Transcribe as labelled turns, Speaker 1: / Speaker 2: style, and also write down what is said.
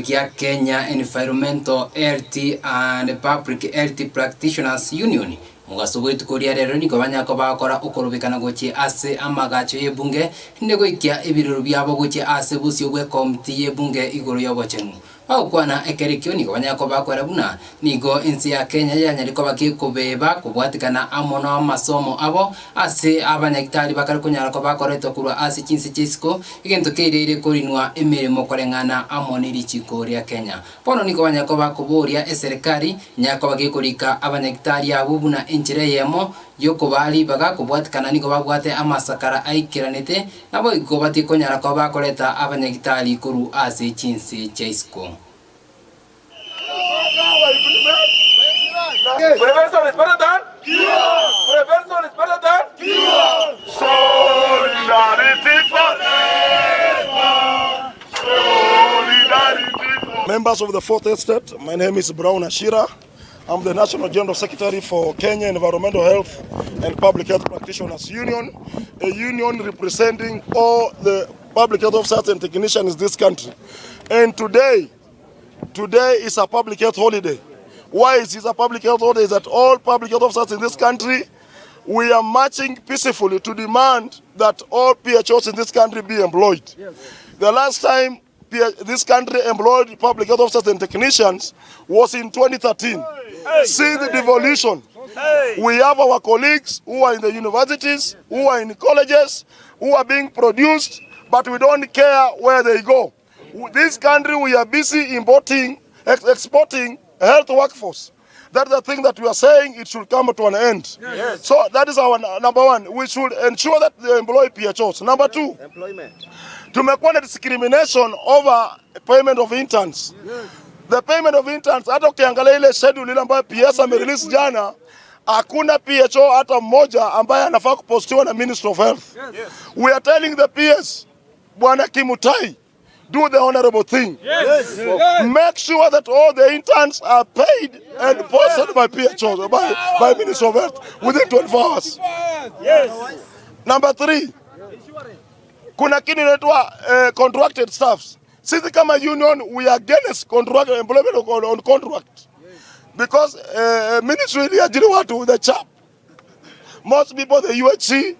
Speaker 1: Kenya Environmental Health and Public Health Practitioners Union mugasobwetu kuria rero niko banyako bakora ukorubikana gochi ase amagacho yebunge ndego ikia ebiriro byabo gochi ase busyo gwe komiti yebunge igoro yobochenu kwana ekerikyo niko banyako bakwera buna nigo Ense ya Kenya yanyariko bakikubeba kubwatikana amono amasomo abo ase abanyagitari bakari kunyara ko bakoreto kurwa ase kinse chisiko igento keirire korinwa emirimo korengana amoniri chiko ria Kenya pono niko banyako bakuburia eserikali nyako bagikurika abanyagitari abo buna enchire yemo yoko bali baga kubwatikana niko babwate amasakara aikiranete nabo iko bati konyara ko bakoreta abanyagitari kuru ase kinse chisiko.
Speaker 2: Prevention is better than cure. Prevention is better than cure. Solidarity forever. Solidarity forever.
Speaker 3: Members of the Fourth Estate, my name is Brown Ashira. I'm the National General Secretary for Kenya Environmental Health and Public Health Practitioners Union, a union representing all the public health officers and technicians in this country. And today is a public health holiday. Why is it a public health holiday? Is that all public health officers in this country, we are marching peacefully to demand that all PHOs in this country be employed. Yes. The last time this country employed public health officers and technicians was in 2013. Hey. See the devolution. Hey. We have our colleagues who are in the universities, who are in colleges, who are being produced, but we don't care where they go. This country, we are busy exporting health workforce. That's the thing that we are saying it should come to an end. Yes. So that is our number one. We should ensure that they employ PHOs. Number two, employment. Tumekuwa na discrimination over payment of interns. Yes. The payment of interns, hata ukiangalia ile schedule ile ambayo PS amerelease jana, hakuna PHO hata mmoja ambaye anafaa kupostiwa na Ministry of Health. Yes. We are telling the PS, Bwana Kimutai, do the honorable thing. Yes. Yes. Make sure that all the interns are paid and posted by PHOs, by Ministry of Health within 24 hours. Yes. Number three, kuna kini inaitwa contracted staffs. Sisi kama union, we are against employment on contract. Because ministry iliajiri watu with the chap. Most people, the UHC,